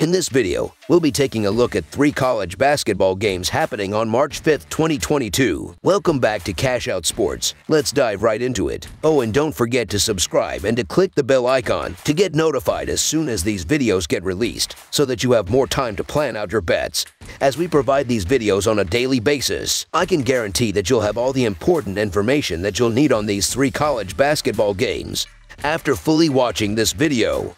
In this video, we'll be taking a look at 3 college basketball games happening on March 5th, 2022. Welcome back to Cash Out Sports. Let's dive right into it. Oh, and don't forget to subscribe and to click the bell icon to get notified as soon as these videos get released, so that you have more time to plan out your bets. As we provide these videos on a daily basis, I can guarantee that you'll have all the important information that you'll need on these 3 college basketball games after fully watching this video.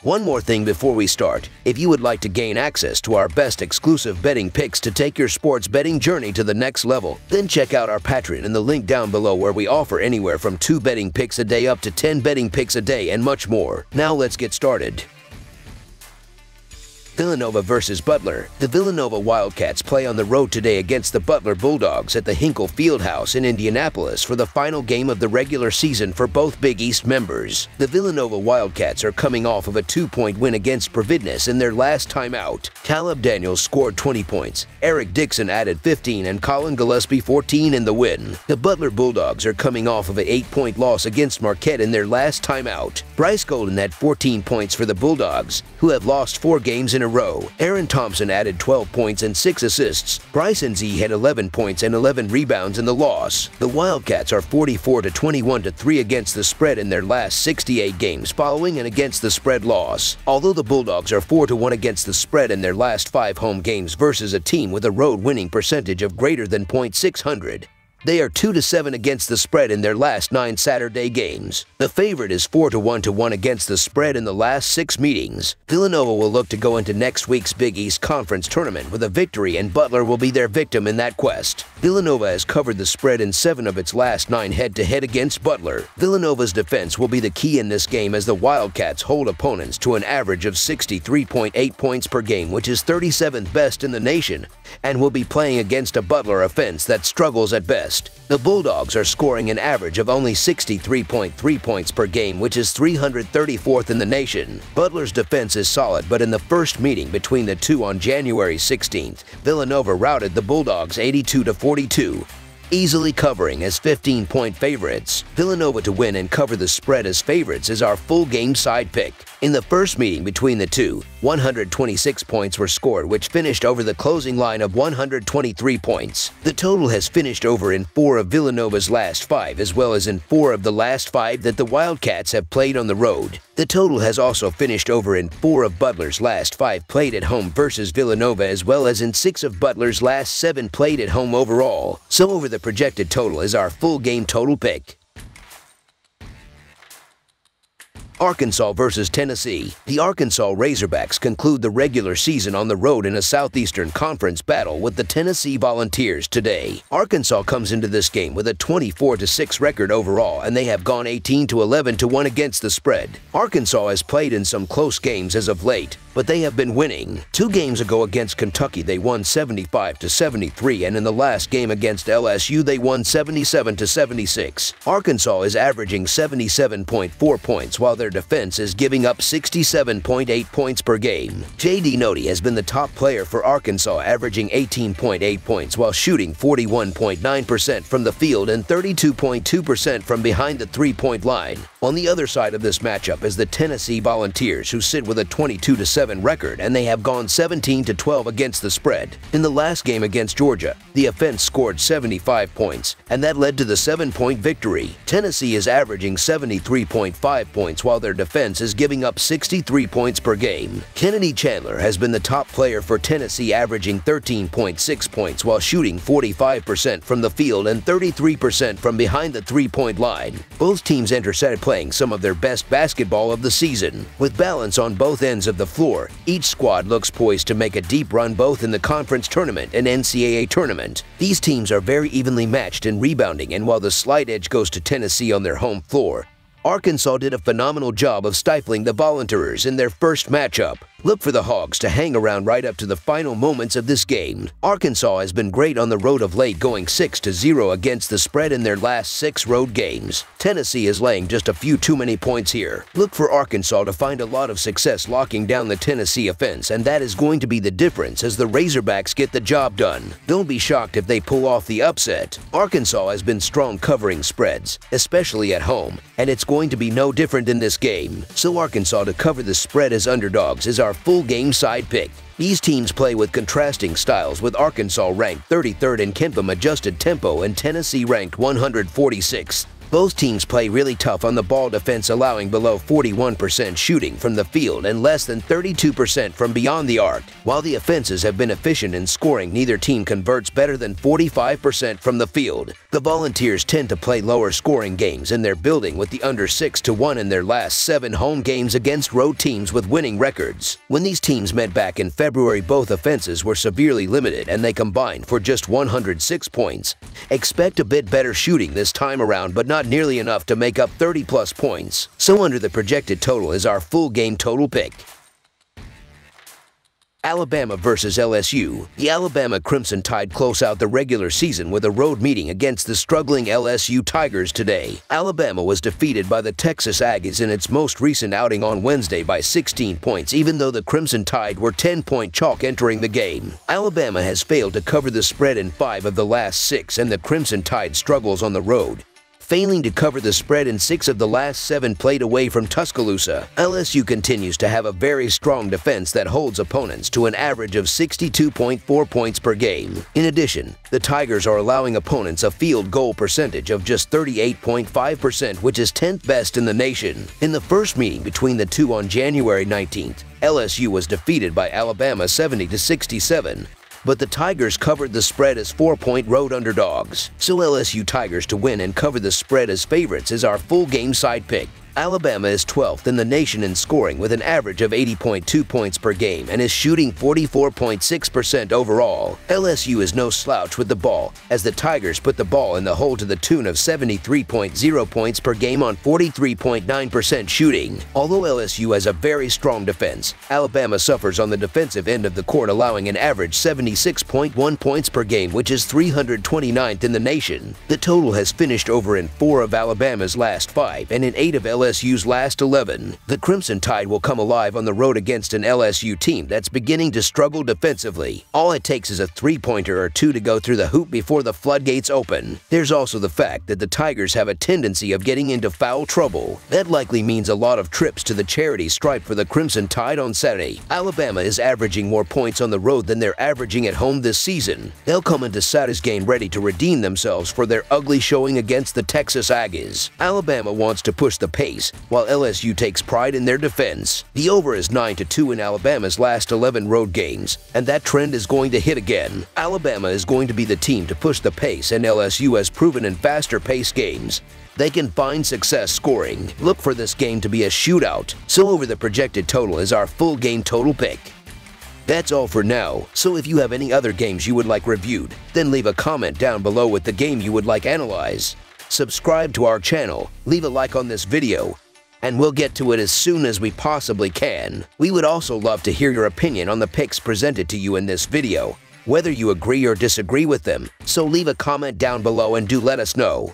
One more thing before we start. If you would like to gain access to our best exclusive betting picks to take your sports betting journey to the next level, then check out our Patreon in the link down below, where we offer anywhere from 2 betting picks a day up to 10 betting picks a day and much more. Now let's get started. Villanova versus Butler. The Villanova Wildcats play on the road today against the Butler Bulldogs at the Hinkle Fieldhouse in Indianapolis for the final game of the regular season for both Big East members. The Villanova Wildcats are coming off of a 2-point win against Providence in their last time out. Caleb Daniels scored 20 points, Eric Dixon added 15, and Colin Gillespie 14 in the win. The Butler Bulldogs are coming off of an 8-point loss against Marquette in their last time out. Bryce Golden had 14 points for the Bulldogs, who have lost 4 games in a row. Aaron Thompson added 12 points and 6 assists. Bryson Z had 11 points and 11 rebounds in the loss. The Wildcats are 44-21-3 against the spread in their last 68 games following an against the spread loss. Although the Bulldogs are 4-1 against the spread in their last 5 home games versus a team with a road winning percentage of greater than .600. They are 2-7 against the spread in their last 9 Saturday games. The favorite is 4-1 against the spread in the last 6 meetings. Villanova will look to go into next week's Big East Conference tournament with a victory, and Butler will be their victim in that quest. Villanova has covered the spread in 7 of its last 9 head-to-head against Butler. Villanova's defense will be the key in this game, as the Wildcats hold opponents to an average of 63.8 points per game, which is 37th best in the nation, and will be playing against a Butler offense that struggles at best. The Bulldogs are scoring an average of only 63.3 points per game, which is 334th in the nation. Butler's defense is solid, but in the first meeting between the two on January 16th, Villanova routed the Bulldogs 82-42. Easily covering as 15-point favorites. Villanova to win and cover the spread as favorites is our full game side pick. In the first meeting between the two, 126 points were scored, which finished over the closing line of 123 points. The total has finished over in 4 of Villanova's last 5, as well as in 4 of the last 5 that the Wildcats have played on the road. The total has also finished over in 4 of Butler's last 5 played at home versus Villanova, as well as in 6 of Butler's last 7 played at home overall. So over the projected total is our full game total pick. Arkansas versus Tennessee. The Arkansas Razorbacks conclude the regular season on the road in a Southeastern Conference battle with the Tennessee Volunteers today. Arkansas comes into this game with a 24-6 record overall, and they have gone 18-11-1 against the spread. Arkansas has played in some close games as of late, but they have been winning. 2 games ago against Kentucky, they won 75-73, and in the last game against LSU, they won 77-76. Arkansas is averaging 77.4 points, while their defense is giving up 67.8 points per game. J.D. Noti has been the top player for Arkansas, averaging 18.8 points while shooting 41.9% from the field and 32.2% from behind the 3-point line. On the other side of this matchup is the Tennessee Volunteers, who sit with a 22-7 record, and they have gone 17-12 against the spread. In the last game against Georgia, the offense scored 75 points, and that led to the 7-point victory. Tennessee is averaging 73.5 points, while their defense is giving up 63 points per game. Kennedy Chandler has been the top player for Tennessee, averaging 13.6 points while shooting 45% from the field and 33% from behind the 3-point line. Both teams enter playing some of their best basketball of the season. With balance on both ends of the floor, each squad looks poised to make a deep run both in the conference tournament and NCAA tournament. These teams are very evenly matched in rebounding, and while the slight edge goes to Tennessee on their home floor, Arkansas did a phenomenal job of stifling the Volunteers in their first matchup. Look for the Hogs to hang around right up to the final moments of this game. Arkansas has been great on the road of late, going 6-0 against the spread in their last 6 road games. Tennessee is laying just a few too many points here. Look for Arkansas to find a lot of success locking down the Tennessee offense, and that is going to be the difference as the Razorbacks get the job done. Don't be shocked if they pull off the upset. Arkansas has been strong covering spreads, especially at home, and it's going to be no different in this game. So Arkansas to cover the spread as underdogs is our our full game side pick. These teams play with contrasting styles, with Arkansas ranked 33rd in Kempom adjusted tempo and Tennessee ranked 146th. Both teams play really tough on the ball defense, allowing below 41% shooting from the field and less than 32% from beyond the arc. While the offenses have been efficient in scoring, neither team converts better than 45% from the field. The Volunteers tend to play lower scoring games, and they're building with the under 6-1 in their last 7 home games against road teams with winning records. When these teams met back in February, both offenses were severely limited and they combined for just 106 points. Expect a bit better shooting this time around, but not nearly enough to make up 30+ points. So under the projected total is our full game total pick. Alabama versus LSU. The Alabama Crimson Tide close out the regular season with a road meeting against the struggling LSU Tigers today. Alabama was defeated by the Texas Aggies in its most recent outing on Wednesday by 16 points, even though the Crimson Tide were 10-point chalk entering the game. Alabama has failed to cover the spread in 5 of the last 6, and the Crimson Tide struggles on the road, failing to cover the spread in 6 of the last 7 played away from Tuscaloosa. LSU continues to have a very strong defense that holds opponents to an average of 62.4 points per game. In addition, the Tigers are allowing opponents a field goal percentage of just 38.5%, which is 10th best in the nation. In the first meeting between the two on January 19th, LSU was defeated by Alabama 70-67. But the Tigers covered the spread as 4-point road underdogs. So LSU Tigers to win and cover the spread as favorites is our full game side pick. Alabama is 12th in the nation in scoring with an average of 80.2 points per game and is shooting 44.6% overall. LSU is no slouch with the ball, as the Tigers put the ball in the hole to the tune of 73.0 points per game on 43.9% shooting. Although LSU has a very strong defense, Alabama suffers on the defensive end of the court, allowing an average 76.1 points per game, which is 329th in the nation. The total has finished over in 4 of Alabama's last 5 and in 8 of LSU's last 11. The Crimson Tide will come alive on the road against an LSU team that's beginning to struggle defensively. All it takes is a 3-pointer or 2 to go through the hoop before the floodgates open. There's also the fact that the Tigers have a tendency of getting into foul trouble. That likely means a lot of trips to the charity stripe for the Crimson Tide on Saturday. Alabama is averaging more points on the road than they're averaging at home this season. They'll come into Saturday's game ready to redeem themselves for their ugly showing against the Texas Aggies. Alabama wants to push the pace, while LSU takes pride in their defense. The over is 9-2 in Alabama's last 11 road games, and that trend is going to hit again. Alabama is going to be the team to push the pace, and LSU has proven in faster-paced games they can find success scoring. Look for this game to be a shootout, so over the projected total is our full game total pick. That's all for now, so if you have any other games you would like reviewed, then leave a comment down below with the game you would like analyzed. Subscribe to our channel, leave a like on this video, and we'll get to it as soon as we possibly can. We would also love to hear your opinion on the picks presented to you in this video, whether you agree or disagree with them, so leave a comment down below and do let us know.